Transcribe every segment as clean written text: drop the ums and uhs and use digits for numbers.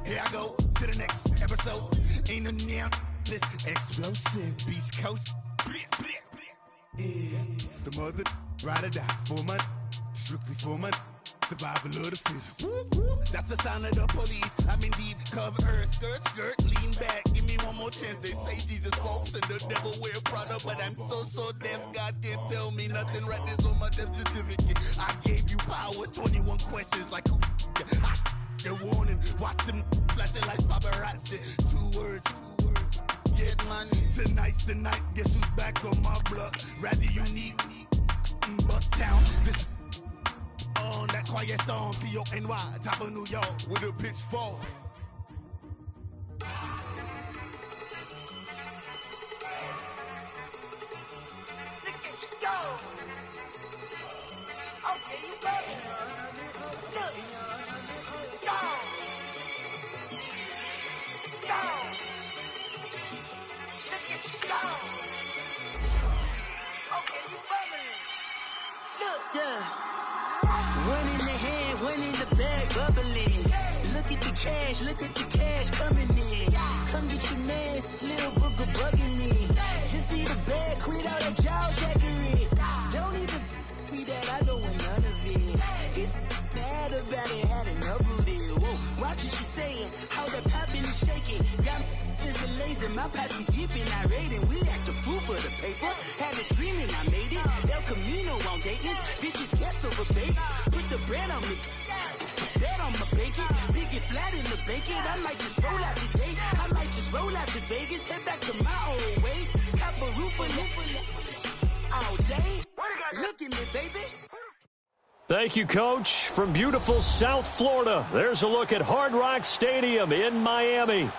Here I go to the next episode. Ain't no damn this explosive Beast Coast. Yeah, the mother ride or die for money, strictly for money. Survival of the fittest. That's the sound of the police. I'm in deep cover earth, skirt, lean back. Give me one more chance. They say Jesus walks and the devil wear Prada, but I'm so deaf. God can't tell me nothing. Right there's on my death certificate. I gave you power. 21 questions like who? The warning. Watch them flashing like paparazzi. Two words. Get money. Tonight's the night. Guess who's back on my block? Rather unique. Bucktown. This. On that quiet storm, T-O-N-Y, top of New York, with a pitchfork. Look at you go! Okay, you better. Look! Go! Go! Look at you go! Okay, you better. Look! Yeah! One in the hand, one in the bag, bubbling. Look at the cash coming in. Come get your man, Slim Booker bugging me. Just need a bag, quit all that jaw jackery. Don't even me that I don't want none of it. He's mad about it, had enough of it. Whoa, watch what you saying, how the poppin' is shaking. Got is a laser, my posse deep and I raiding. We act a fool for the paper. Had a dream and I made it. El Camino on Dayton's, bitches guess over bait. Put the bread on me, bet on my bacon. Big it flat in the bacon. I might just roll out today. I might just roll out to Vegas. Head back to my old ways. Cop a roof all day. Look at me, baby. Thank you, Coach. From beautiful South Florida, there's a look at Hard Rock Stadium in Miami.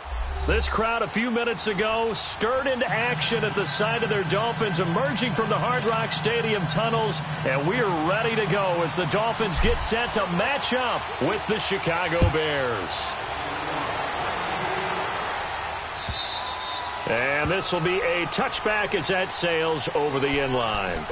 This crowd a few minutes ago stirred into action at the sight of their Dolphins emerging from the Hard Rock Stadium tunnels, and we are ready to go as the Dolphins get set to match up with the Chicago Bears. And this will be a touchback as that sails over the inline.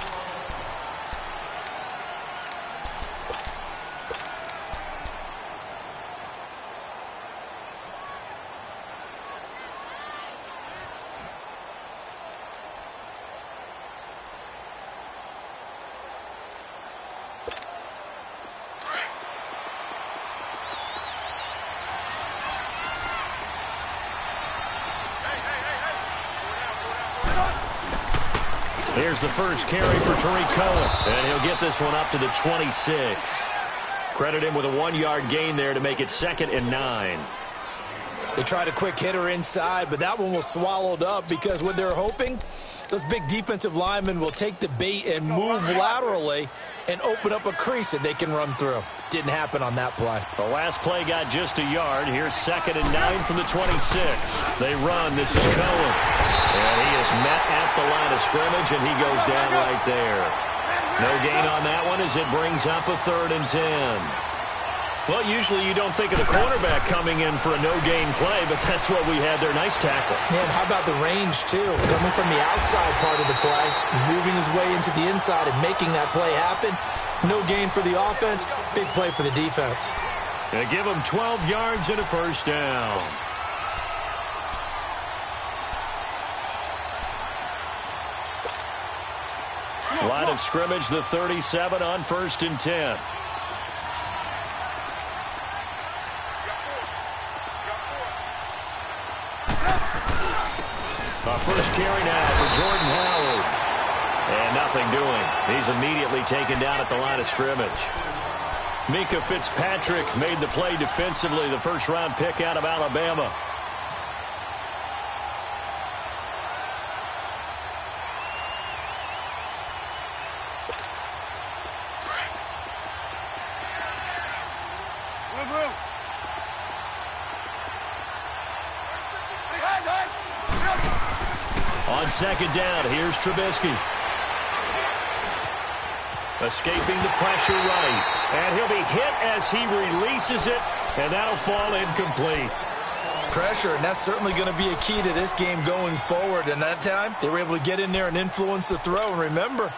Here's the first carry for Tariq Cohen, and he'll get this one up to the 26. Credit him with a 1-yard gain there to make it 2nd and 9. They tried a quick hitter inside, but that one was swallowed up because what they're hoping, those big defensive linemen will take the bait and move laterally and open up a crease that they can run through. Didn't happen on that play. The last play got just a yard. Here's 2nd and 9 from the 26. They run. This is Cohen. And he is met at the line of scrimmage, and he goes down right there. No gain on that one as it brings up a 3rd and 10. Well, usually you don't think of the quarterback coming in for a no-gain play, but that's what we had there. Nice tackle. Yeah, and how about the range, too? Coming from the outside part of the play, moving his way into the inside and making that play happen. No gain for the offense, big play for the defense. They give him 12 yards and a first down. Line of scrimmage, the 37 on 1st and 10. First carry now for Jordan Howard. And nothing doing. He's immediately taken down at the line of scrimmage. Mika Fitzpatrick made the play defensively, the first-round pick out of Alabama. On 2nd down, here's Trubisky. Escaping the pressure right. And he'll be hit as he releases it, and that'll fall incomplete. Pressure, and that's certainly going to be a key to this game going forward. And that time, they were able to get in there and influence the throw. And remember,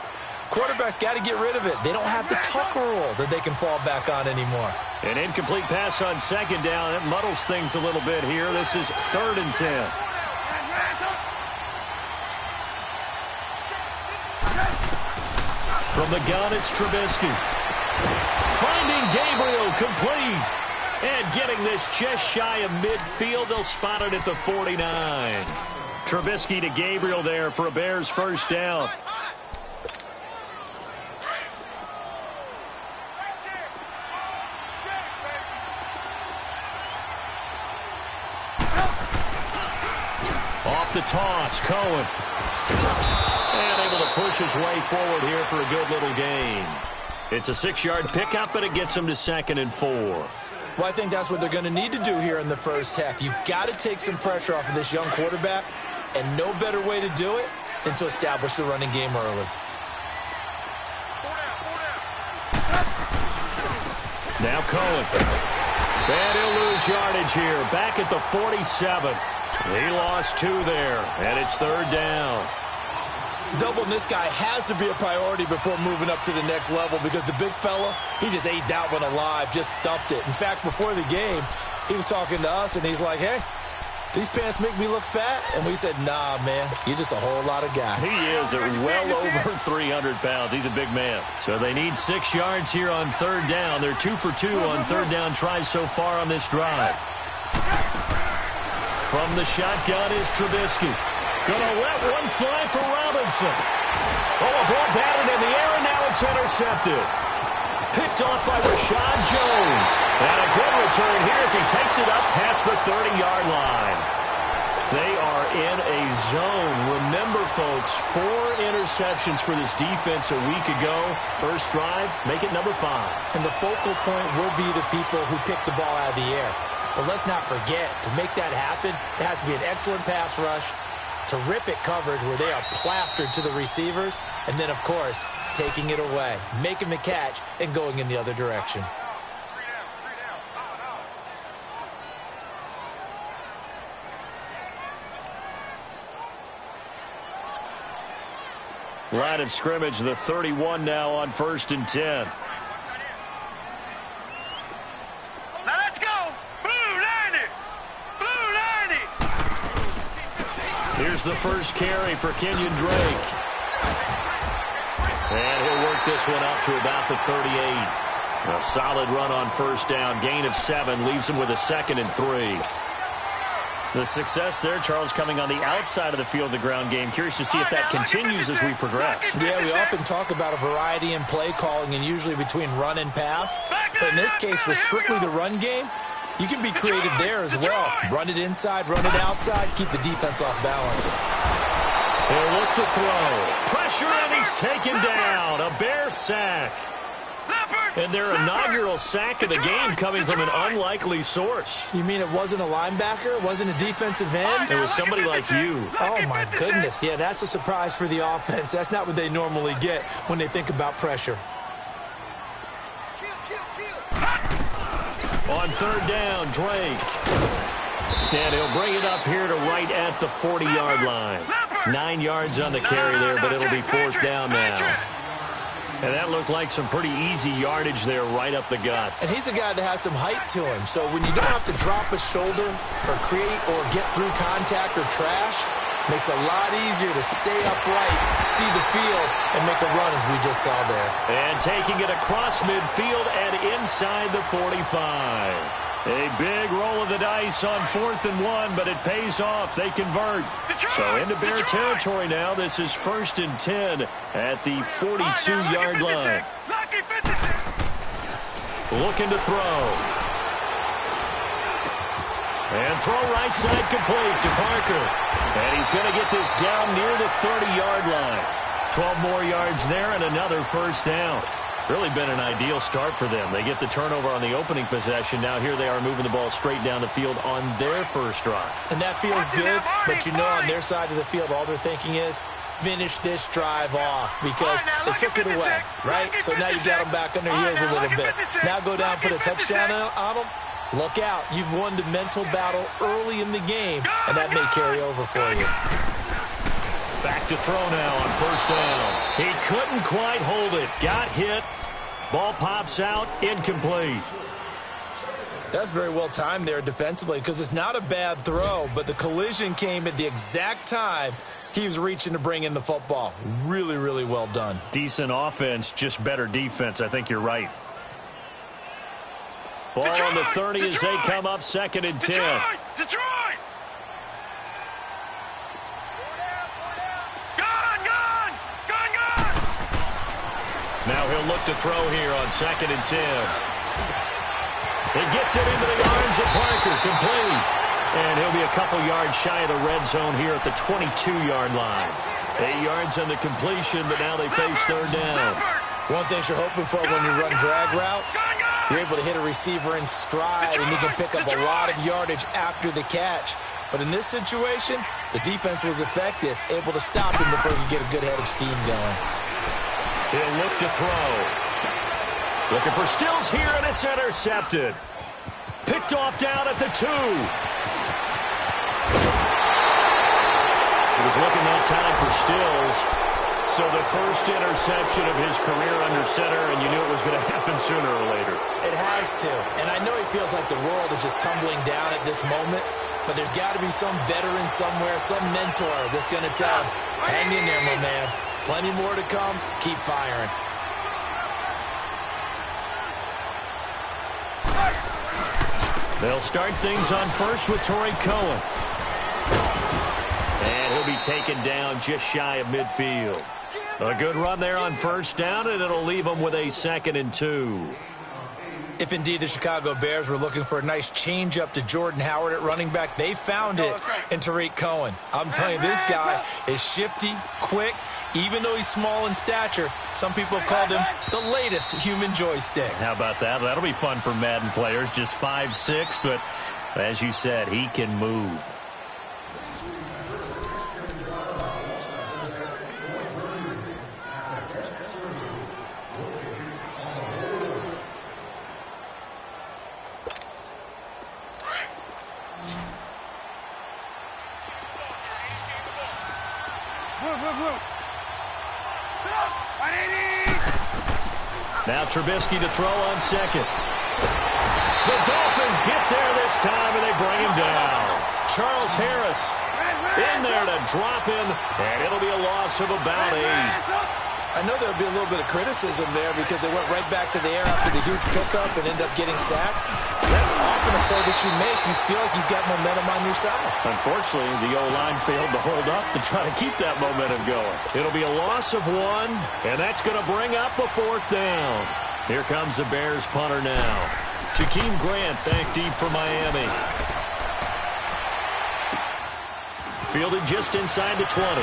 Quarterback's got to get rid of it. They don't have the Tucker rule that they can fall back on anymore. An incomplete pass on second down. That muddles things a little bit here. This is 3rd and 10. From the gun, it's Trubisky. Finding Gabriel, complete. And getting this just shy of midfield. They'll spot it at the 49. Trubisky to Gabriel there for a Bears first down. Off the toss, Cohen. And able to push his way forward here for a good little gain. It's a 6-yard pickup, and it gets him to 2nd and 4. Well, I think that's what they're going to need to do here in the first half. You've got to take some pressure off of this young quarterback, and no better way to do it than to establish the running game early. Now Cohen. And he'll lose yardage here. Back at the 47. He lost 2 there, and it's 3rd down. Doubling this guy has to be a priority before moving up to the next level because the big fella, he just ate that one alive, just stuffed it. In fact, before the game, he was talking to us, and he's like, hey, these pants make me look fat? And we said, nah, man, you're just a whole lot of guy. He is well over 300 pounds. He's a big man. So they need 6 yards here on 3rd down. They're 2 for 2 on 3rd down tries so far on this drive. From the shotgun is Trubisky. Gonna let one fly for Robinson. Oh, a ball batted in the air, and now it's intercepted. Picked off by Rashad Jones. And a good return here as he takes it up past the 30-yard line. They are in a zone. Remember, folks, 4 interceptions for this defense a week ago. First drive, make it number 5. And the focal point will be the people who pick the ball out of the air. But let's not forget, to make that happen, it has to be an excellent pass rush, terrific coverage where they are plastered to the receivers, and then, of course, taking it away, making the catch, and going in the other direction. Line of scrimmage, the 31 now on 1st and 10. Here's the first carry for Kenyon Drake. And he'll work this one up to about the 38. A solid run on 1st down. Gain of 7 leaves him with a 2nd and 3. The success there, Charles, coming on the outside of the field, the ground game. Curious to see if that continues as we progress. Yeah, we often talk about a variety in play calling and usually between run and pass. But in this case, with strictly the run game, you can be creative there as well. Run it inside, run it outside, keep the defense off balance. He'll look to throw. Pressure, and he's taken down. A Bear sack. And their inaugural sack of the game coming from an unlikely source. You mean it wasn't a linebacker? It wasn't a defensive end? It was somebody like you. Oh, my goodness. Yeah, that's a surprise for the offense. That's not what they normally get when they think about pressure. On 3rd down, Drake. And he'll bring it up here to right at the 40-yard line. 9 yards on the carry there, but it'll be 4th down now. And that looked like some pretty easy yardage there right up the gut. And he's a guy that has some height to him. So when you don't have to drop a shoulder or create or get through contact or trash, makes it a lot easier to stay upright, see the field, and make a run as we just saw there. And taking it across midfield and inside the 45. A big roll of the dice on 4th and 1, but it pays off. They convert. So into Bear territory now. This is 1st and 10 at the 42-yard line. Looking to throw. And throw right side complete to Parker. And he's going to get this down near the 30-yard line. 12 more yards there and another first down. Really been an ideal start for them. They get the turnover on the opening possession. Now here they are moving the ball straight down the field on their first drive. And that feels good, but you know on their side of the field all they're thinking is finish this drive off because they took it away, right? So now you got them back on their heels a little bit. Now go down, put a touchdown on them. Look out. You've won the mental battle early in the game, and that may carry over for you. Back to throw now on first down. He couldn't quite hold it. Got hit. Ball pops out. Incomplete. That's very well timed there defensively because it's not a bad throw, but the collision came at the exact time he was reaching to bring in the football. Really, really well done. Decent offense, just better defense. I think you're right. Ball on the 30 as they come up 2nd and 10. Detroit! Now he'll look to throw here on 2nd and 10. He gets it into the arms of Parker, complete. And he'll be a couple yards shy of the red zone here at the 22-yard line. 8 yards on the completion, but now they face third down. One thing you're hoping for when you run drag routes, you're able to hit a receiver in stride, and he can pick up a lot of yardage after the catch. But in this situation, the defense was effective, able to stop him before he could get a good head of steam going. He'll look to throw. Looking for Stills here, and it's intercepted. Picked off down at the 2. He was looking that time for Stills. So the first interception of his career under center, and you knew it was going to happen sooner or later. It has to. And I know he feels like the world is just tumbling down at this moment, but there's got to be some veteran somewhere, some mentor that's going to tell him, hang in there, my man. Plenty more to come. Keep firing. They'll start things on first with Torrey Cohen. And he'll be taken down just shy of midfield. A good run there on first down, and it'll leave them with a 2nd and 2. If indeed the Chicago Bears were looking for a nice change-up to Jordan Howard at running back, they found it in Tariq Cohen. I'm telling you, this guy is shifty, quick. Even though he's small in stature, some people have called him the latest human joystick. How about that? That'll be fun for Madden players. Just 5'6", but as you said, he can move. Now Trubisky to throw on 2nd. The Dolphins get there this time, and they bring him down. Charles Harris in there to drop him, and it'll be a loss of about 8. I know there'll be a little bit of criticism there because they went right back to the air after the huge pickup and ended up getting sacked. That's often a play that you make. You feel like you've got momentum on your side. Unfortunately, the O-line failed to hold up to try to keep that momentum going. It'll be a loss of 1, and that's going to bring up a 4th down. Here comes the Bears punter now. Jakeem Grant back deep for Miami. Fielded just inside the 20.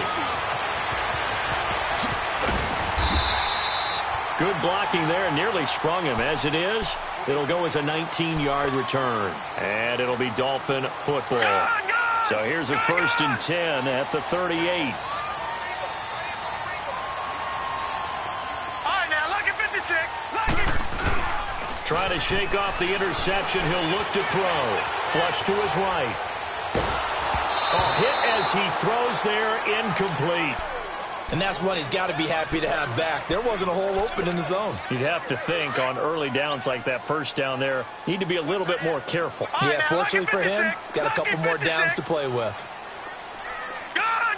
Good blocking there, nearly sprung him. As it is, it'll go as a 19-yard return. And it'll be Dolphin football. So here's a 1st and 10 at the 38. All right, now, look at 56. Look it. Trying to shake off the interception. He'll look to throw. Flush to his right. Oh, hit as he throws there, incomplete. And that's one he's got to be happy to have back. There wasn't a hole open in the zone. You'd have to think on early downs like that first down there, need to be a little bit more careful. Yeah, fortunately for him, got a couple more downs to play with. Gone!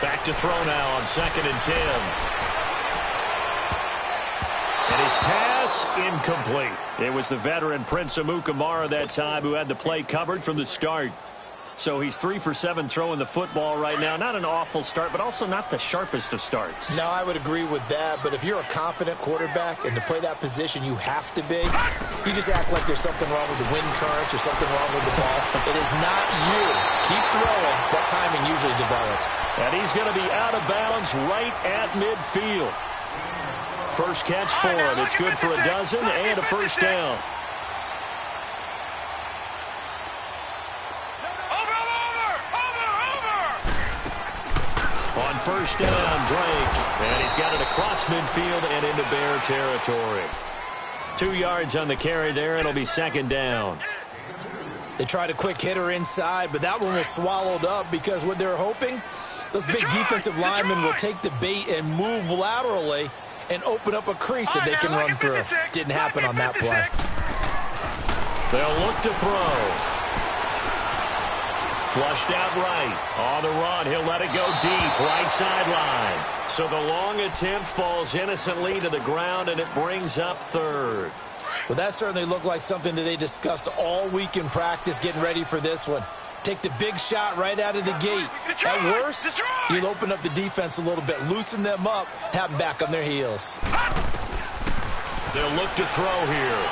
Back to throw now on 2nd and 10. And his pass, incomplete. It was the veteran Prince Amukamara that time who had the play covered from the start. So he's 3 for 7 throwing the football right now. Not an awful start, but also not the sharpest of starts. No, I would agree with that. But if you're a confident quarterback and to play that position you have to be, you just act like there's something wrong with the wind currents or something wrong with the ball. It is not you. Keep throwing. That timing usually develops. And he's going to be out of bounds right at midfield. First catch for him. It's good for a dozen and a 1st down. On 1st down, Drake. And he's got it across midfield and into Bear territory. 2 yards on the carry there. It'll be second down. They tried a quick hitter inside, but that one was swallowed up because what they're hoping, those big defensive linemen will take the bait and move laterally and open up a crease that they can run through. Didn't happen on that play. They'll look to throw. Flushed out right. On the run, he'll let it go deep, right sideline. So the long attempt falls innocently to the ground, and it brings up third. Well, that certainly looked like something that they discussed all week in practice getting ready for this one. Take the big shot right out of the gate. At worst, you'll open up the defense a little bit, loosen them up, have them back on their heels. They'll look to throw here.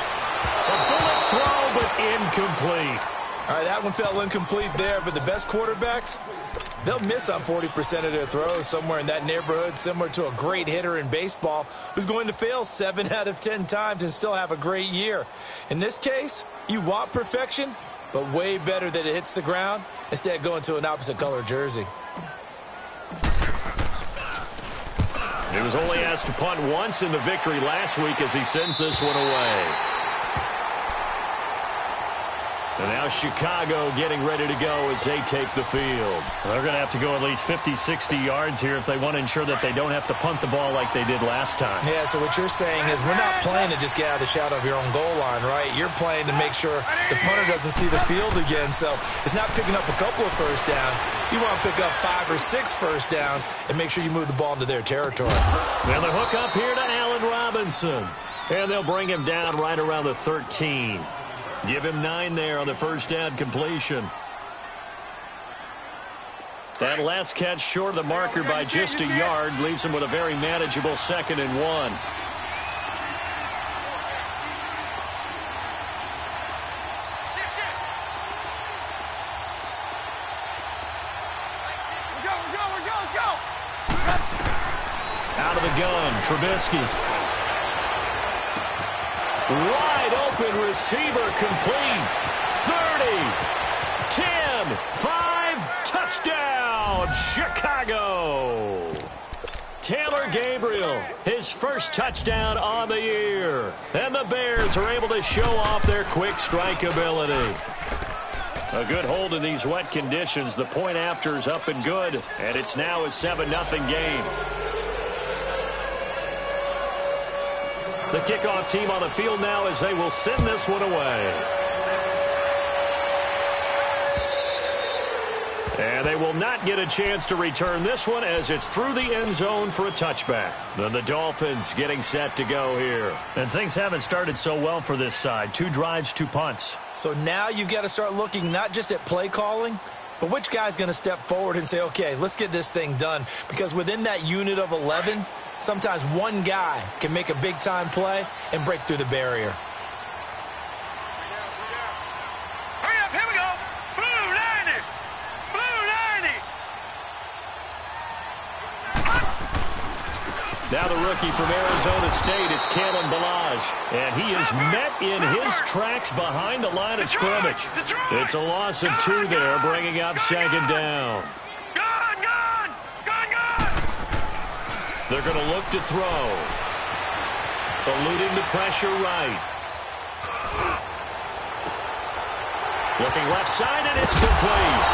A bullet throw, but incomplete. All right, that one fell incomplete there, but the best quarterbacks, they'll miss on 40% of their throws, somewhere in that neighborhood, similar to a great hitter in baseball who's going to fail 7 out of 10 times and still have a great year. In this case, you want perfection, but way better that it hits the ground instead of going to an opposite color jersey. He was only asked to punt once in the victory last week as he sends this one away. And now Chicago getting ready to go as they take the field. They're going to have to go at least 50, 60 yards here if they want to ensure that they don't have to punt the ball like they did last time. Yeah, so what you're saying is we're not playing to just get out of the shadow of your own goal line, right? You're playing to make sure the punter doesn't see the field again. So it's not picking up a couple of first downs. You want to pick up 5 or 6 first downs and make sure you move the ball into their territory. And the hook up here to Allen Robinson. And they'll bring him down right around the 13. Give him 9 there on the first down completion. That last catch short of the marker by just a yard leaves him with a very manageable 2nd and 1. Out of the gun, Trubisky. Wide open receiver complete. 30, 10, 5, touchdown, Chicago. Taylor Gabriel, his first touchdown on the year. And the Bears are able to show off their quick strike ability. A good hold in these wet conditions. The point after is up and good, and it's now a 7-0 game. The kickoff team on the field now as they will send this one away. And they will not get a chance to return this one as it's through the end zone for a touchback. Then the Dolphins getting set to go here. And things haven't started so well for this side. 2 drives, 2 punts. So now you've got to start looking not just at play calling, but which guy's going to step forward and say, okay, let's get this thing done. Because within that unit of 11, sometimes one guy can make a big-time play and break through the barrier. Hurry up, here we go. Blue 90. Blue 90. Now the rookie from Arizona State, it's Kalen Ballage. And he is met in his tracks behind the line of scrimmage. It's a loss of 2 there, bringing up 2nd down. They're going to look to throw. Eluding the pressure right. Looking left side, and it's complete.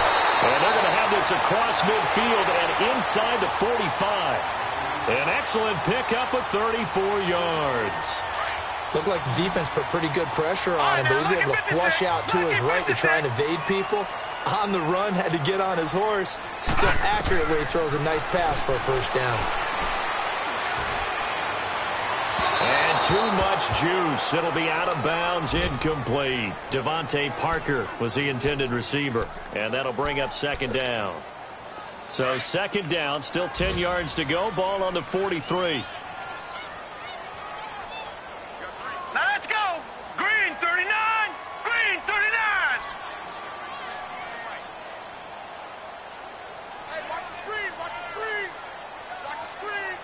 And they're going to have this across midfield and inside the 45. An excellent pickup of 34 yards. Looked like the defense put pretty good pressure on him, but he's able to flush out to his right to try and evade people. On the run, had to get on his horse. Still accurately throws a nice pass for a first down. And too much juice. It'll be out of bounds, incomplete. Devontae Parker was the intended receiver. And that'll bring up 2nd down. So 2nd down, still 10 yards to go. Ball on the 43. Now let's go. Green 39. Green 39. Hey, watch the screen. Watch the screen. Watch the screen.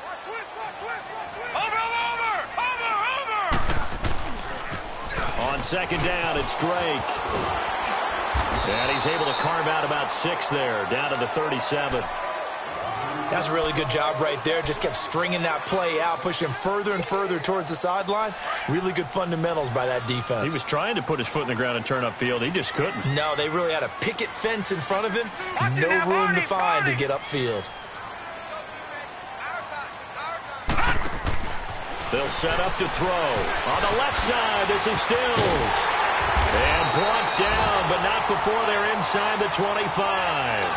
Watch twist. Watch twist. Watch twist. Over. On 2nd down, it's Drake. And he's able to carve out about 6 there, down to the 37. That's a really good job right there. Just kept stringing that play out, pushing him further and further towards the sideline. Really good fundamentals by that defense. He was trying to put his foot in the ground and turn upfield. He just couldn't. No, they really had a picket fence in front of him. No room to find to get upfield. They'll set up to throw. On the left side, this is Stills. And brought down, but not before they're inside the 25.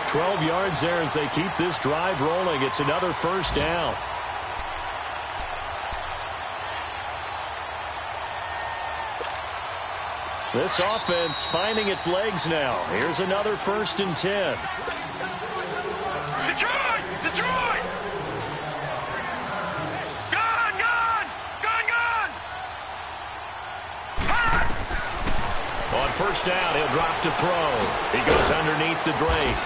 12 yards there as they keep this drive rolling. It's another first down. This offense finding its legs now. Here's another 1st and 10. Detroit! Detroit! Gone! Gone! Gone! Gone! On 1st down, he'll drop to throw. He goes underneath the Drake.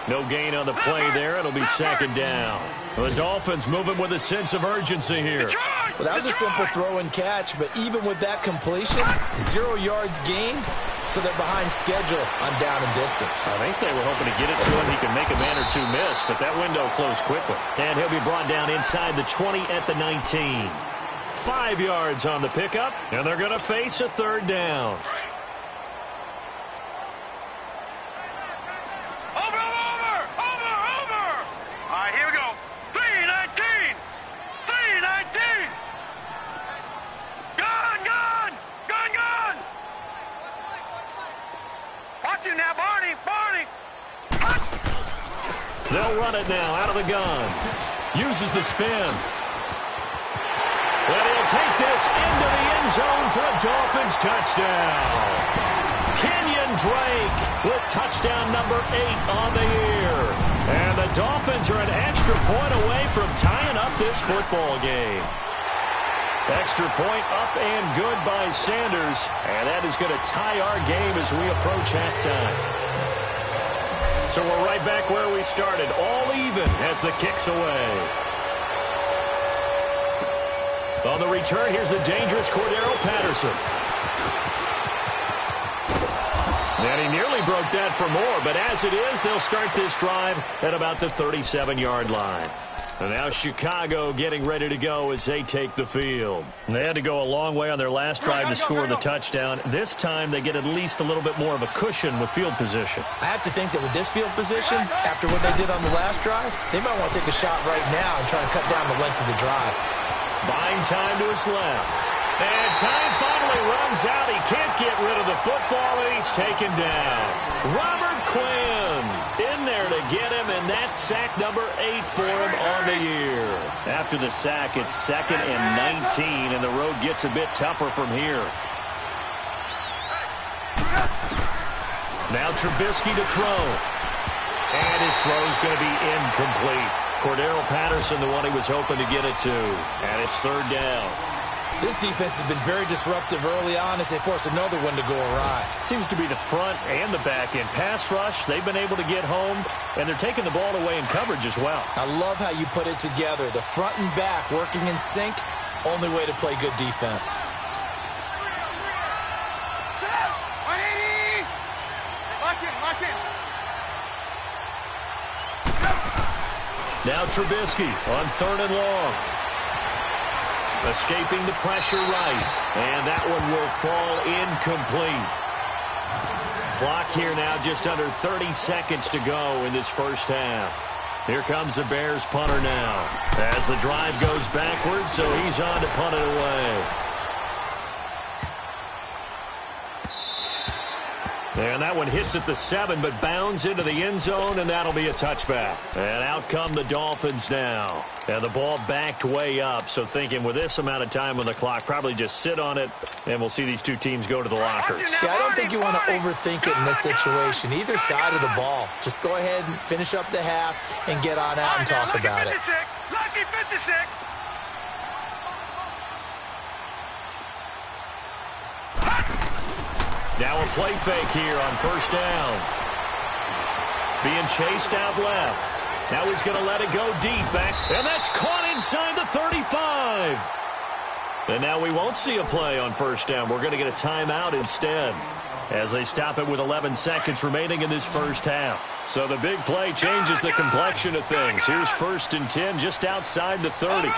No gain on the play there. It'll be 2nd down. The Dolphins moving with a sense of urgency here. Well, that was a simple throw and catch, but even with that completion, 0 yards gained, so they're behind schedule on down and distance. I think they were hoping to get it to him. He could make a man or two miss, but that window closed quickly. And he'll be brought down inside the 20 at the 19. 5 yards on the pickup, and they're going to face a 3rd down. They'll run it now out of the gun. Uses the spin. And he'll take this into the end zone for a Dolphins touchdown. Kenyon Drake with touchdown number 8 on the year. And the Dolphins are an extra point away from tying up this football game. Extra point up and good by Sanders. And that is going to tie our game as we approach halftime. So we're right back where we started, all even as the kick's away. On the return, here's the dangerous Cordero Patterson. And he nearly broke that for more, but as it is, they'll start this drive at about the 37-yard line. And now Chicago getting ready to go as they take the field. And they had to go a long way on their last drive to score the touchdown. This time they get at least a little bit more of a cushion with field position. I have to think that with this field position, after what they did on the last drive, they might want to take a shot right now and try and cut down the length of the drive. Buying time to his left. And time finally runs out. He can't get rid of the football, and he's taken down. Robert Quinn in there to get him, and that's sack number 8 for him on the year. After the sack, it's 2nd and 19, and the road gets a bit tougher from here. Now Trubisky to throw. And his throw's going to be incomplete. Cordero Patterson, the one he was hoping to get it to. And it's 3rd down. This defense has been very disruptive early on as they force another one to go awry. Seems to be the front and the back end. Pass rush, they've been able to get home, and they're taking the ball away in coverage as well. I love how you put it together. The front and back working in sync, only way to play good defense. Now Trubisky on 3rd and long. Escaping the pressure right. And that one will fall incomplete. Clock here now just under 30 seconds to go in this first half. Here comes the Bears punter now. As the drive goes backwards, so he's on to punt it away. And that one hits at the 7, but bounds into the end zone, and that'll be a touchback. And out come the Dolphins now. And the ball backed way up, so thinking with this amount of time on the clock, probably just sit on it, and we'll see these two teams go to the lockers. Yeah, I don't think you want to overthink it in this situation. Either side of the ball. Just go ahead and finish up the half and get on out and talk about it. Lucky 56. Now a play fake here on 1st down. Being chased out left. Now he's going to let it go deep back. And that's caught inside the 35. And now we won't see a play on 1st down. We're going to get a timeout instead. as they stop it with 11 seconds remaining in this first half. So the big play changes the complexion of things. Here's 1st and 10 just outside the 30.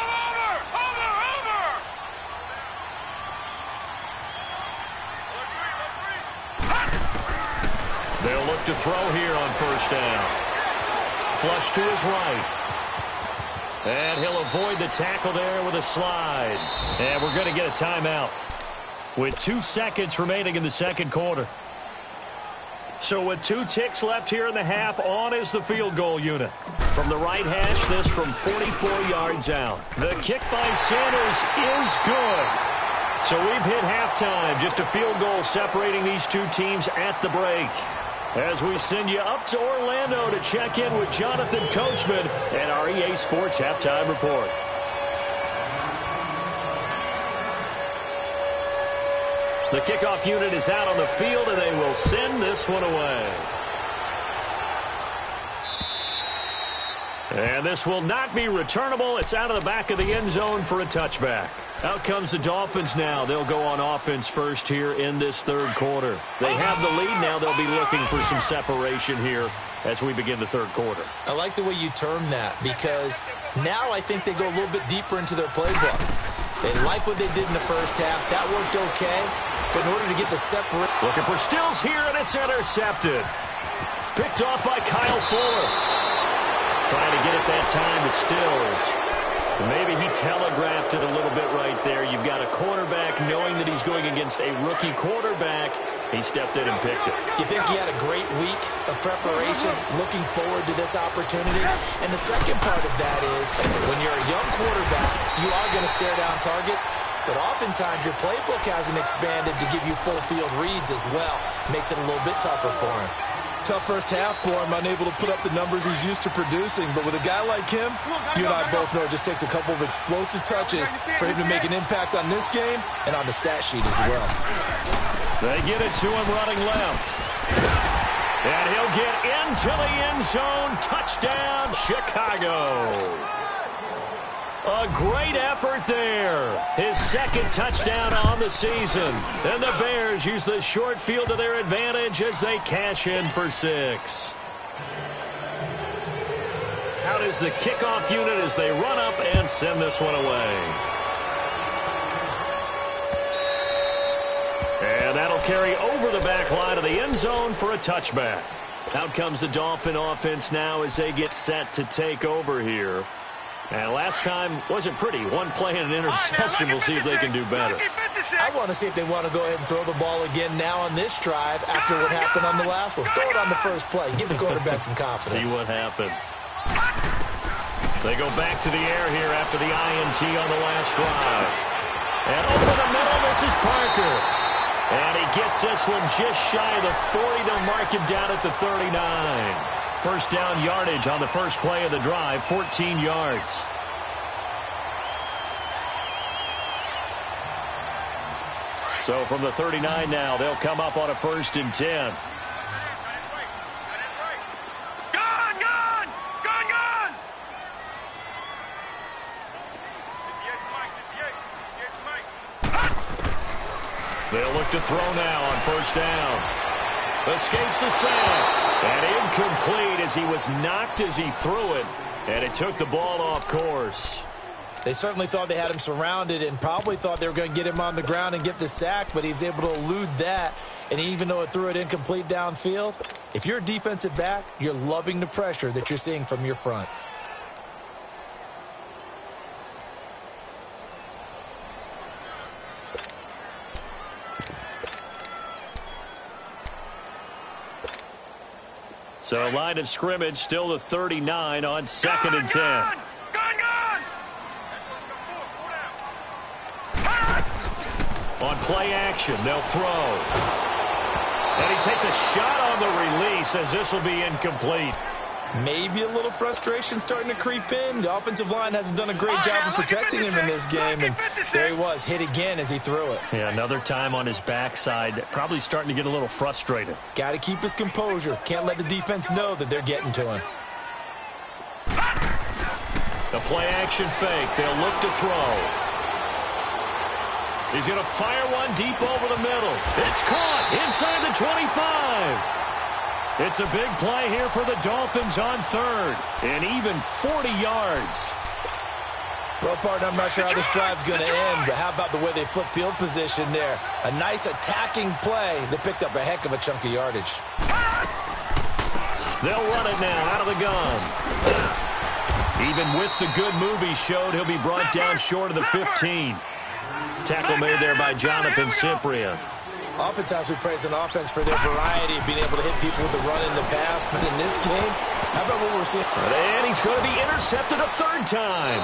They'll look to throw here on 1st down. Flush to his right. And he'll avoid the tackle there with a slide. And we're going to get a timeout with 2 seconds remaining in the second quarter. So with 2 ticks left here in the half, on is the field goal unit. From the right hash, this from 44 yards out. The kick by Sanders is good. So we've hit halftime. Just a field goal separating these 2 teams at the break. As we send you up to Orlando to check in with Jonathan Coachman and our EA Sports Halftime Report. The kickoff unit is out on the field, and they will send this one away. And this will not be returnable. It's out of the back of the end zone for a touchback. Out comes the Dolphins now. They'll go on offense first here in this third quarter. They have the lead. Now they'll be looking for some separation here as we begin the third quarter. I like the way you term that, because now I think they go a little bit deeper into their playbook. They like what they did in the first half. That worked okay. But in order to get the separate... Looking for Stills here, and it's intercepted. Picked off by Kyle Fuller. Trying to get it that time to Stills. Maybe he telegraphed it a little bit right there. You've got a quarterback knowing that he's going against a rookie quarterback. He stepped in and picked it. You think he had a great week of preparation, looking forward to this opportunity? And the second part of that is, when you're a young quarterback, you are going to stare down targets. But oftentimes your playbook hasn't expanded to give you full field reads as well. Makes it a little bit tougher for him. Tough first half for him, unable to put up the numbers he's used to producing. But with a guy like him, you and I both know it just takes a couple of explosive touches for him to make an impact on this game and on the stat sheet as well. They get it to him running left. And he'll get into the end zone. Touchdown, Chicago. A great effort there. His second touchdown on the season. And the Bears use the short field to their advantage as they cash in for 6. Out is the kickoff unit as they run up and send this one away. And that'll carry over the back line of the end zone for a touchback. Out comes the Dolphin offense now as they get set to take over here. And last time wasn't pretty. One play and an interception. We'll see if they can do better. I want to see if they want to go ahead and throw the ball again now on this drive after what happened on the last one. Throw it on the first play. Give the quarterback some confidence. See what happens. They go back to the air here after the INT on the last drive. And over the middle, this is Parker. And he gets this one just shy of the 40. They'll mark him down at the 39. First down yardage on the first play of the drive, 14 yards. So from the 39 now, they'll come up on a 1st and 10. They'll look to throw now on 1st down. Escapes the sack. And incomplete as he was knocked as he threw it. And it took the ball off course. They certainly thought they had him surrounded and probably thought they were going to get him on the ground and get the sack, but he was able to elude that. And even though it threw it incomplete downfield, if you're a defensive back, you're loving the pressure that you're seeing from your front. So line of scrimmage still the 39 on 2nd and 10. On play action, they'll throw. And he takes a shot on the release as this will be incomplete. Maybe a little frustration starting to creep in. The offensive line hasn't done a great job of protecting him in this game. And there he was, hit again as he threw it. Yeah, another time on his backside. Probably starting to get a little frustrated. Got to keep his composure. Can't let the defense know that they're getting to him. The play action fake. They'll look to throw. He's going to fire one deep over the middle. It's caught inside the 25. It's a big play here for the Dolphins on third, and even 40 yards. Well, partner, I'm not sure how this drive's going to end, but how about the way they flip field position there? A nice attacking play that picked up a heck of a chunk of yardage. They'll run it now out of the gun. Even with the good move he showed, he'll be brought down short of the 15. Tackle made there by Jonathan Cyprien. Oftentimes we praise an offense for their variety of being able to hit people with the run in the pass, but in this game, how about what we're seeing? And he's going to be intercepted a third time.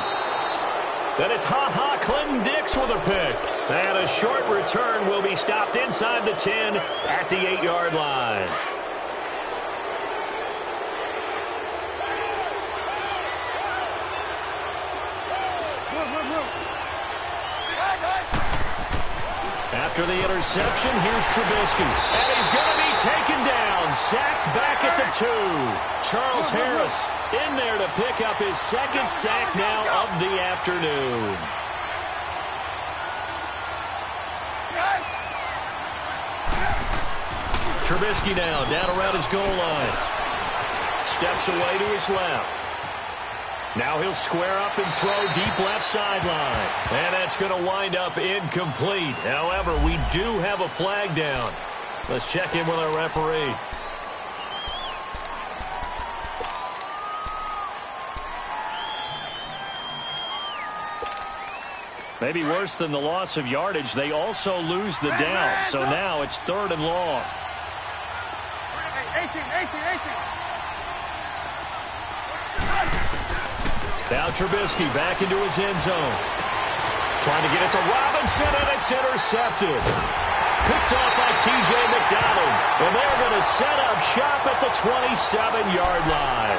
Then it's Clinton Dix with a pick. And a short return will be stopped inside the 10 at the 8-yard line. After the interception, here's Trubisky. And he's going to be taken down, sacked back at the 2. Charles Harris in there to pick up his second sack now of the afternoon. Trubisky now down around his goal line. Steps away to his left. Now he'll square up and throw deep left sideline. And that's going to wind up incomplete. However, we do have a flag down. Let's check in with our referee. Maybe worse than the loss of yardage, they also lose the down. So now it's 3rd and long. 18. Now Trubisky back into his end zone. Trying to get it to Robinson, and it's intercepted. Picked off by T.J. McDonald. And they're going to set up shop at the 27-yard line.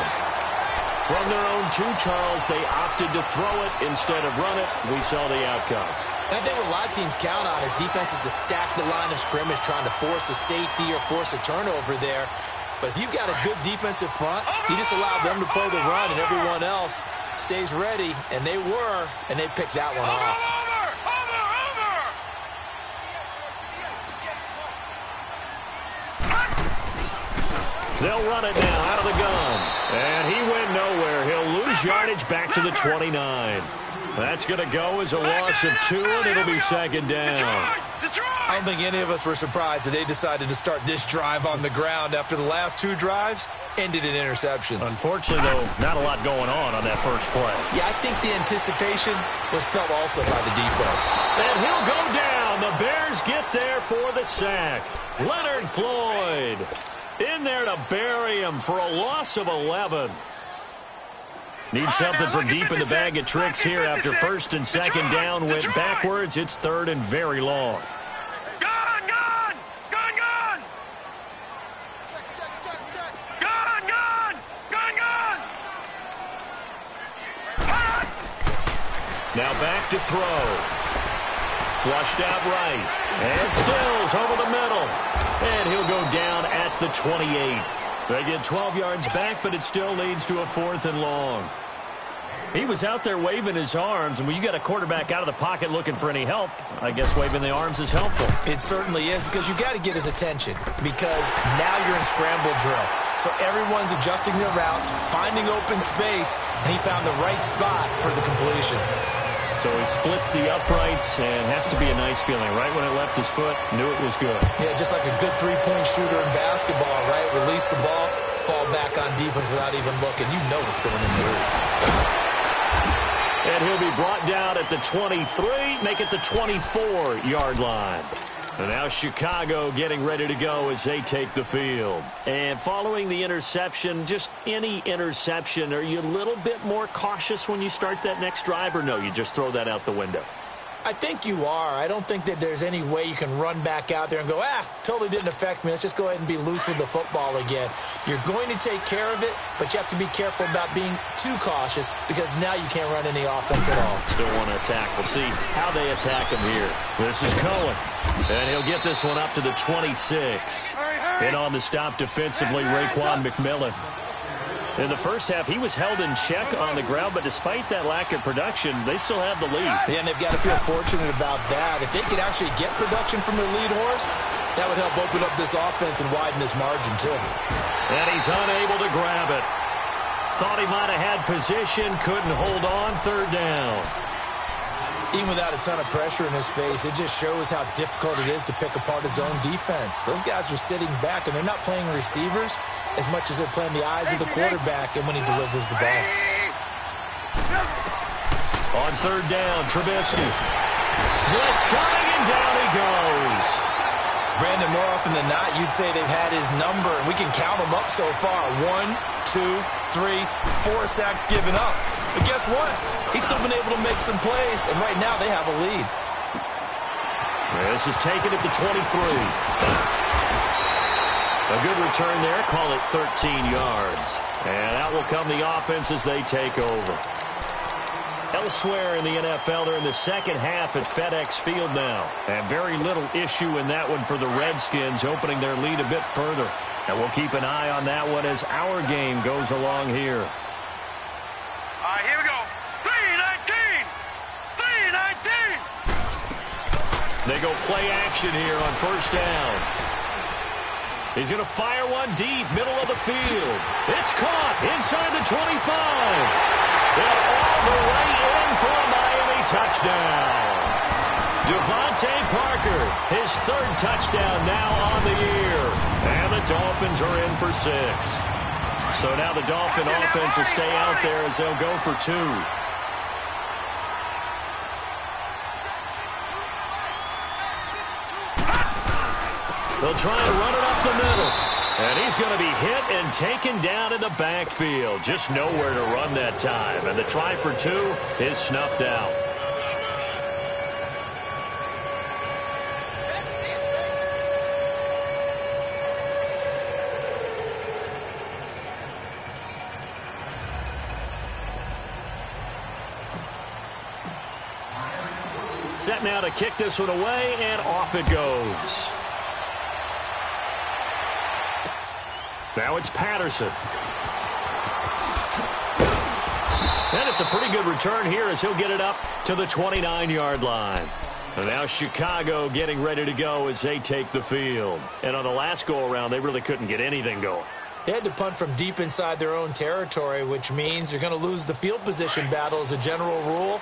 From their own 2, Charles, they opted to throw it instead of run it. We saw the outcome. And I think what a lot of teams count on is defenses to stack the line of scrimmage, trying to force a safety or force a turnover there. But if you've got a good defensive front, you just allow them to play the run, and everyone else stays ready, and they were, and they picked that one off. They'll run it now out of the gun. And he went nowhere. He'll lose yardage back to the 29. That's going to go as a loss of 2, and it'll be 2nd down. I don't think any of us were surprised that they decided to start this drive on the ground after the last 2 drives ended in interceptions. Unfortunately, though, not a lot going on that first play. Yeah, I think the anticipation was felt also by the defense. And he'll go down. The Bears get there for the sack. Leonard Floyd in there to bury him for a loss of 11. Need something from deep in the bag of tricks here after 1st and 2nd down went backwards. It's 3rd and very long. Gone! Gone! Now back to throw. Flushed out right. And Stills over the middle. And he'll go down at the 28. They get 12 yards back, but it still leads to a 4th and long. He was out there waving his arms, and when you got a quarterback out of the pocket looking for any help, I guess waving the arms is helpful. It certainly is, because you got to get his attention, because now you're in scramble drill. So everyone's adjusting their routes, finding open space, and he found the right spot for the completion. So he splits the uprights, and has to be a nice feeling. Right when it left his foot, knew it was good. Yeah, just like a good three-point shooter in basketball, right? Release the ball, fall back on defense without even looking. You know it's going in the route. And he'll be brought down at the 23, make it the 24-yard line. And now Chicago getting ready to go as they take the field. And following the interception, just any interception, are you a little bit more cautious when you start that next drive, or no, you just throw that out the window? I think you are. I don't think that there's any way you can run back out there and go, totally didn't affect me. Let's just go ahead and be loose with the football again. You're going to take care of it, but you have to be careful about being too cautious, because now you can't run any offense at all. Still want to attack. We'll see how they attack him here. This is Cohen. And he'll get this one up to the 26. And on the stop defensively, Raekwon McMillan. In the first half, he was held in check on the ground, but despite that lack of production, they still have the lead. Yeah, and they've got to feel fortunate about that. If they could actually get production from their lead horse, that would help open up this offense and widen this margin, too. And he's unable to grab it. Thought he might have had position, couldn't hold on, third down. Even without a ton of pressure in his face, it just shows how difficult it is to pick apart his own defense. Those guys are sitting back, and they're not playing receivers as much as they're playing the eyes of the quarterback and when he delivers the ball. On third down, Trubisky. Blitz coming, and down he goes. Brandon, more often than not, you'd say they've had his number, and we can count them up so far. 1, 2, 3, 4 sacks given up. But guess what? He's still been able to make some plays, and right now they have a lead. This is taken at the 23. A good return there. Call it 13 yards. And out will come the offense as they take over. Elsewhere in the NFL, they're in the second half at FedEx Field now. And very little issue in that one for the Redskins, opening their lead a bit further. And we'll keep an eye on that one as our game goes along here. All right, here we go. 3-19! 3-19! They go play action here on first down. He's going to fire one deep, middle of the field. It's caught inside the 25. And all the way in for a Miami touchdown. Devontae Parker, his third touchdown now on the year. And the Dolphins are in for 6. So now the Dolphin offense will stay out there as they'll go for 2. They'll try and run it up the middle. And he's going to be hit and taken down in the backfield. Just nowhere to run that time. And the try for 2 is snuffed out. Set now to kick this one away, and off it goes. Now it's Patterson. And it's a pretty good return here as he'll get it up to the 29-yard line. And now Chicago getting ready to go as they take the field. And on the last go-around, they really couldn't get anything going. They had to punt from deep inside their own territory, which means you're going to lose the field position battle as a general rule.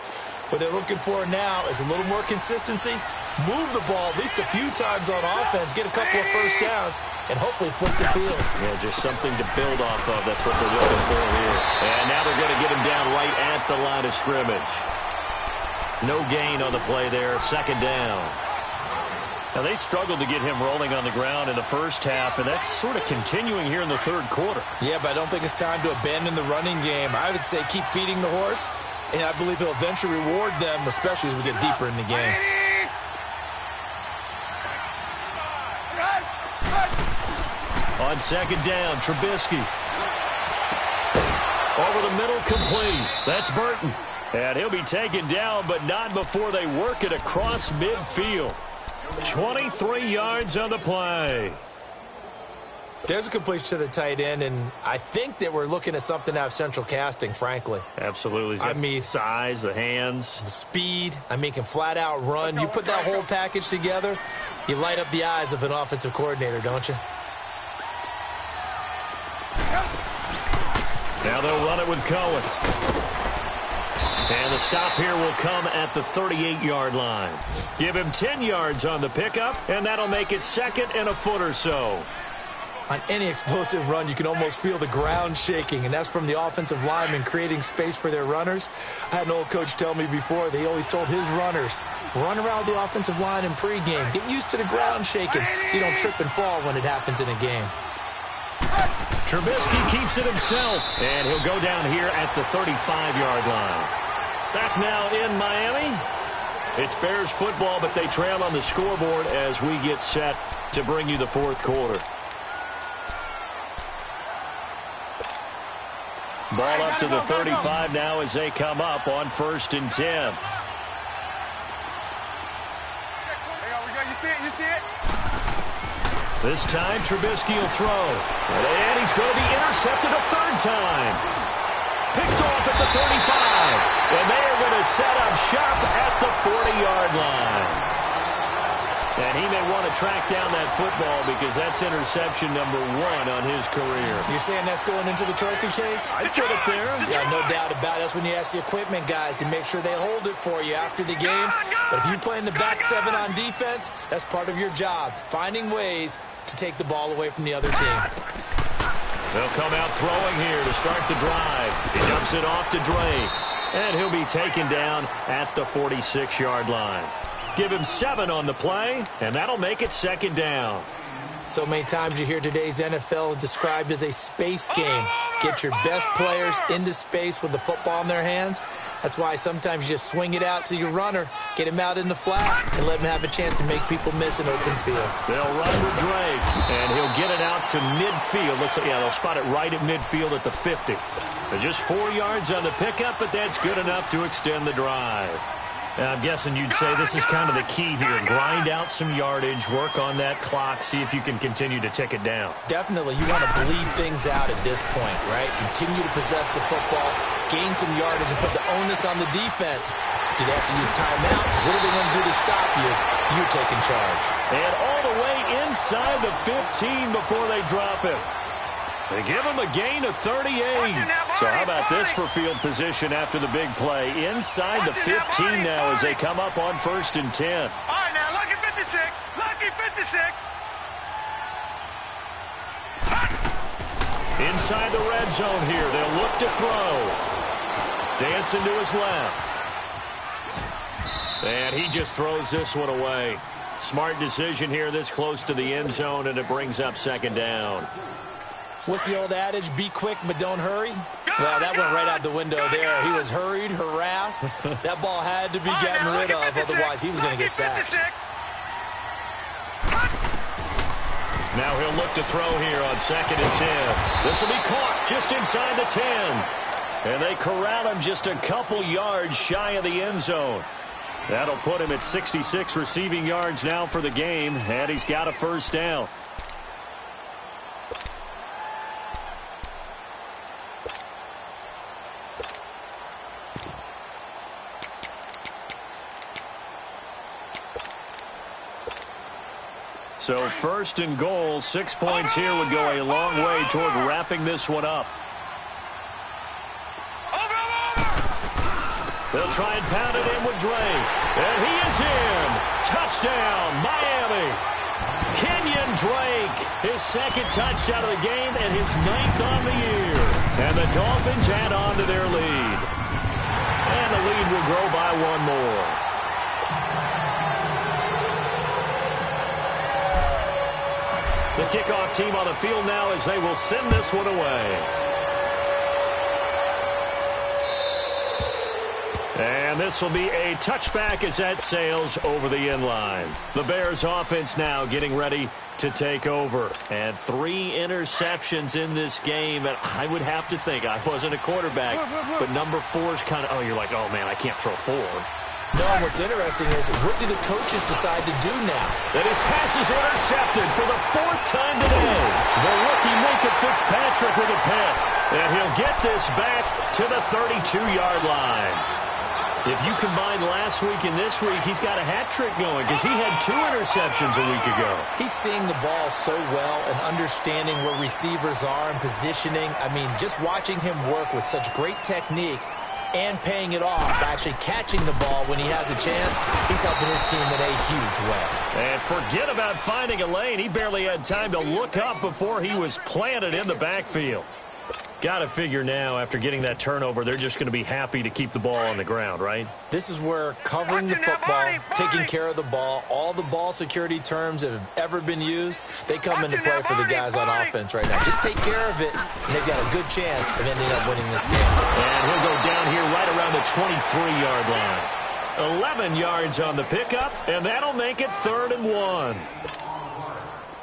What they're looking for now is a little more consistency, move the ball at least a few times on offense, get a couple of first downs, and hopefully flip the field. Yeah, just something to build off of. That's what they're looking for here. And now they're going to get him down right at the line of scrimmage. No gain on the play there, second down. Now, they struggled to get him rolling on the ground in the first half, and that's sort of continuing here in the third quarter. Yeah, but I don't think it's time to abandon the running game. I would say keep feeding the horse, and I believe he'll eventually reward them, especially as we get deeper in the game. On second down, Trubisky. Over the middle, complete. That's Burton. And he'll be taken down, but not before they work it across midfield. 23 yards on the play. There's a completion to the tight end, and I think that we're looking at something out of central casting, frankly. Absolutely. I mean, size, the hands. The speed. I mean, can flat out run. You put that whole package together, you light up the eyes of an offensive coordinator, don't you? Now they'll run it with Cohen. And the stop here will come at the 38-yard line. Give him 10 yards on the pickup, and that'll make it second and a foot or so. On any explosive run, you can almost feel the ground shaking, and that's from the offensive linemen creating space for their runners. I had an old coach tell me before, they always told his runners, run around the offensive line in pregame. Get used to the ground shaking so you don't trip and fall when it happens in a game. Trubisky keeps it himself, and he'll go down here at the 35-yard line. Back now in Miami. It's Bears football, but they trail on the scoreboard as we get set to bring you the fourth quarter. Ball up to the 35 now as they come up on 1st and 10. You see it? This time, Trubisky will throw. And he's going to be intercepted a third time. Picked off at the 35. And they are going to set up shop at the 40-yard line. And he may want to track down that football because that's interception number 1 on his career. You're saying that's going into the trophy case? I'd put it there. Yeah, no doubt about it. That's when you ask the equipment guys to make sure they hold it for you after the game. But if you play in the back 7 on defense, that's part of your job, finding ways to take the ball away from the other team. They'll come out throwing here to start the drive. He dumps it off to Drake. And he'll be taken down at the 46-yard line. Give him 7 on the play, and that'll make it second down. So many times you hear today's NFL described as a space game. Get your best players into space with the football in their hands. That's why sometimes you just swing it out to your runner, get him out in the flat, and let him have a chance to make people miss an open field. They'll run with Drake, and he'll get it out to midfield. Looks like, yeah, they'll spot it right at midfield at the 50. They're just 4 yards on the pickup, but that's good enough to extend the drive. I'm guessing you'd say this is kind of the key here. Grind out some yardage, work on that clock, see if you can continue to tick it down. Definitely. You want to bleed things out at this point, right? Continue to possess the football, gain some yardage, and put the onus on the defense. Do they have to use timeouts? What are they going to do to stop you? You're taking charge. And all the way inside the 15 before they drop it. They give him a gain of 38. So how about this for field position after the big play? Inside the 15 now as they come up on 1st and 10. All right, now, lucky 56. Lucky 56. Inside the red zone here. They'll look to throw. Dancing to his left. And he just throws this one away. Smart decision here this close to the end zone, and it brings up second down. What's the old adage? Be quick, but don't hurry? Well, that went right out the window there. He was hurried, harassed. That ball had to be gotten rid of, otherwise he was going to get sacked. Now he'll look to throw here on 2nd and 10. This will be caught just inside the 10. And they corral him just a couple yards shy of the end zone. That'll put him at 66 receiving yards now for the game, and he's got a first down. So 1st and goal, 6 points here would go a long way toward wrapping this one up. They'll try and pound it in with Drake. And he is in. Touchdown, Miami. Kenyon Drake, his 2nd touchdown of the game and his 9th on the year. And the Dolphins add on to their lead. And the lead will grow by 1 more. The kickoff team on the field now as they will send this one away. And this will be a touchback as that sails over the end line. The Bears offense now getting ready to take over. And 3 interceptions in this game. And I would have to think, I wasn't a quarterback, but number 4 is kind of, oh, you're like, oh, man, I can't throw 4. No, what's interesting is, what do the coaches decide to do now? That his pass is intercepted for the 4th time today. The rookie Minkah Fitzpatrick with a pick. And he'll get this back to the 32-yard line. If you combine last week and this week, he's got a hat trick going because he had 2 interceptions a week ago. He's seeing the ball so well and understanding where receivers are and positioning. I mean, just watching him work with such great technique and paying it off, actually catching the ball when he has a chance, he's helping his team in a huge way. And forget about finding a lane. He barely had time to look up before he was planted in the backfield. Got to figure now, after getting that turnover, they're just going to be happy to keep the ball on the ground, right? This is where covering the football, taking care of the ball, all the ball security terms that have ever been used, they come into play for the guys on offense right now. Just take care of it, and they've got a good chance of ending up winning this game. And he'll go down here right around the 23-yard line. 11 yards on the pickup, and that'll make it 3rd and 1.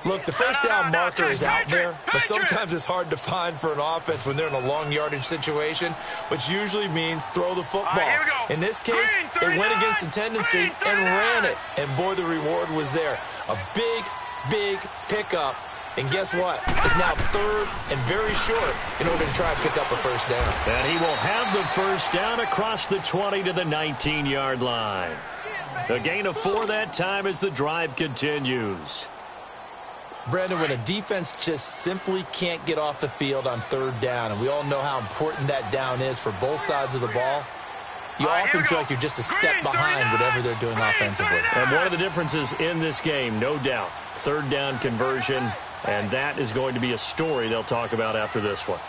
Look, the first down marker is out there, but sometimes it's hard to find for an offense when they're in a long yardage situation, which usually means throw the football. In this case, they went against the tendency and ran it, and boy, the reward was there. A big, big pickup. And guess what? It's now third and very short in order to try and pick up a first down. And he will have the first down across the 20 to the 19-yard line. A gain of 4 that time as the drive continues. Brandon, when a defense just simply can't get off the field on third down, and we all know how important that down is for both sides of the ball, you often feel like you're just a step behind whatever they're doing offensively. And one of the differences in this game, no doubt, third down conversion, and that is going to be a story they'll talk about after this one.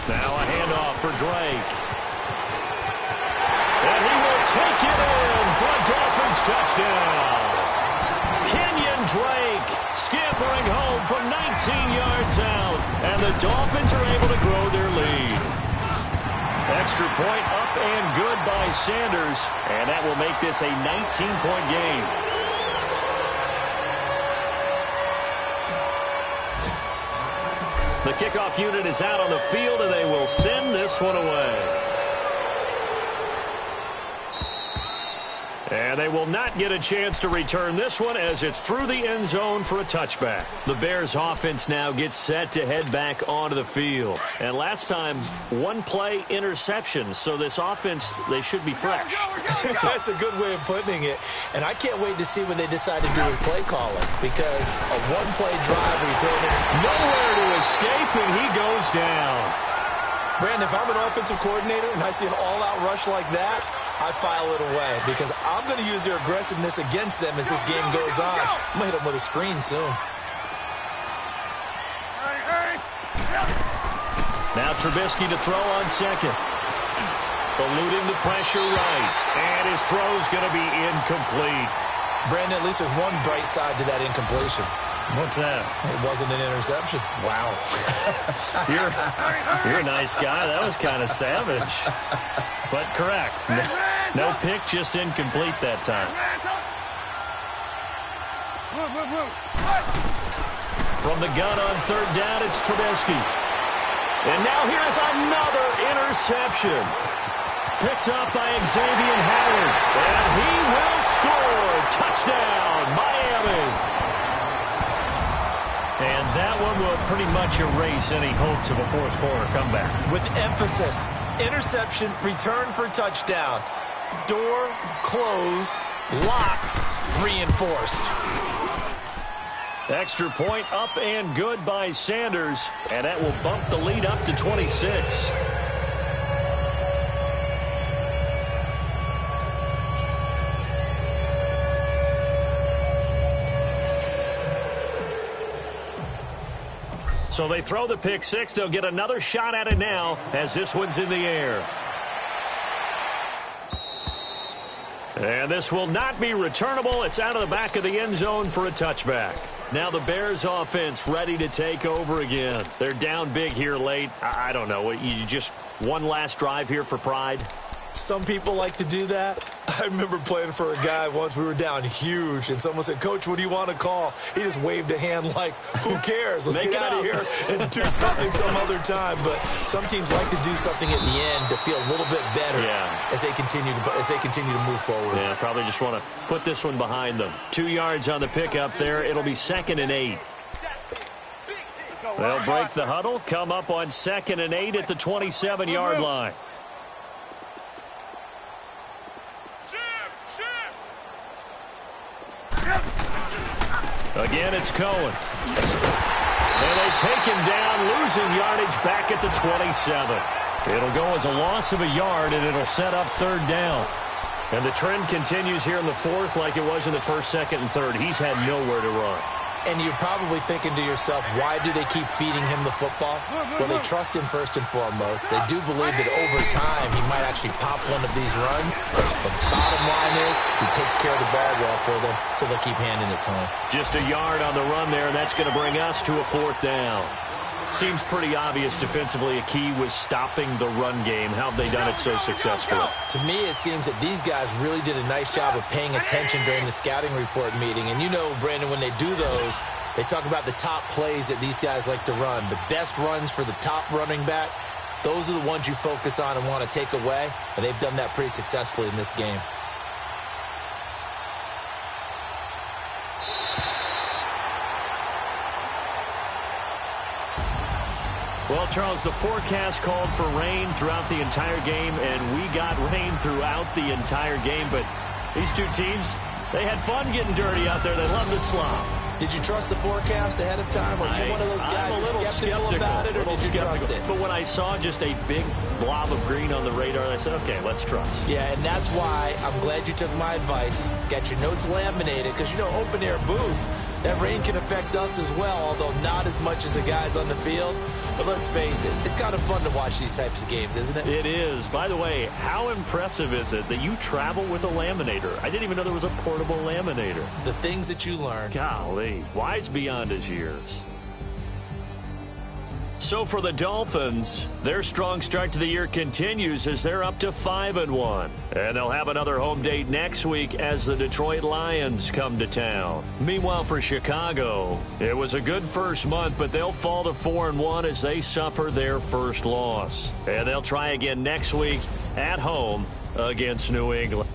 Now a handoff for Drake. And he will take it in for a Dolphins touchdown. Kenyon Drake scampering home from 19 yards out, and the Dolphins are able to grow their lead. Extra point up and good by Sanders, and that will make this a 19-point game. The kickoff unit is out on the field, and they will send this one away. And they will not get a chance to return this one as it's through the end zone for a touchback. The Bears offense now gets set to head back onto the field. And last time, one play interception. So this offense, they should be fresh. That's a good way of putting it. And I can't wait to see what they decide to do with play calling. Because a one-play drive where you throw it in. Nowhere to escape, and he goes down. Brandon, if I'm an offensive coordinator and I see an all-out rush like that, I file it away because I'm going to use their aggressiveness against them as this game goes on. I'm going to hit them with a screen soon. Now Trubisky to throw on second. Eluding the pressure right. And his throw's going to be incomplete. Brandon, at least there's one bright side to that incompletion. What's that? It wasn't an interception. Wow. You're a nice guy. That was kind of savage. But correct. No pick, just incomplete that time. From the gun on third down, it's Trubisky. And now here's another interception. Picked up by Xavier Howard. And he will score. Touchdown, Miami. And that one will pretty much erase any hopes of a fourth quarter comeback. With emphasis, interception, return for touchdown. Door closed, locked, reinforced. Extra point up and good by Sanders. And that will bump the lead up to 26. So they throw the pick six. They'll get another shot at it now as this one's in the air. And this will not be returnable. It's out of the back of the end zone for a touchback. Now the Bears offense ready to take over again. They're down big here late. I don't know. You just one last drive here for pride? Some people like to do that. I remember playing for a guy once. We were down huge, and someone said, "Coach, what do you want to call?" He just waved a hand like, who cares? Let's get out of here and do something some other time. But some teams like to do something at the end to feel a little bit better as they continue to move forward. Yeah, probably just want to put this one behind them. 2 yards on the pickup there. It'll be 2nd and 8. They'll break the huddle, come up on 2nd and 8 at the 27-yard line. Again, it's Cohen. And they take him down, losing yardage back at the 27. It'll go as a loss of a yard, and it'll set up third down. And the trend continues here in the fourth like it was in the first, second, and third. He's had nowhere to run. And you're probably thinking to yourself, why do they keep feeding him the football? Well, they trust him first and foremost. They do believe that over time he might actually pop one of these runs. The bottom line is he takes care of the ball well for them, so they'll keep handing it to him. Just a yard on the run there, and that's going to bring us to a fourth down. Seems pretty obvious defensively a key was stopping the run game. How have they done it so successfully? To me, it seems that these guys really did a nice job of paying attention during the scouting report meeting. And you know, Brandon, when they do those, they talk about the top plays that these guys like to run. The best runs for the top running back, Those are the ones you focus on and want to take away, and they've done that pretty successfully in this game. Well, Charles, the forecast called for rain throughout the entire game, and we got rain throughout the entire game. But these two teams, they had fun getting dirty out there. They love to slop. Did you trust the forecast ahead of time? Or are you one of those guys I'm a little skeptical about it, or did you trust it? But when I saw just a big blob of green on the radar, I said, okay, let's trust. Yeah, and that's why I'm glad you took my advice. Got your notes laminated, because, you know, open-air booth, that rain can affect us as well, although not as much as the guys on the field. But let's face it, it's kind of fun to watch these types of games, isn't it? It is. By the way, how impressive is it that you travel with a laminator? I didn't even know there was a portable laminator. The things that you learn. Golly, wise beyond his years. So for the Dolphins, their strong start to the year continues as they're up to 5-1. And they'll have another home date next week as the Detroit Lions come to town. Meanwhile, for Chicago, it was a good first month, but they'll fall to 4-1 as they suffer their first loss. And they'll try again next week at home against New England.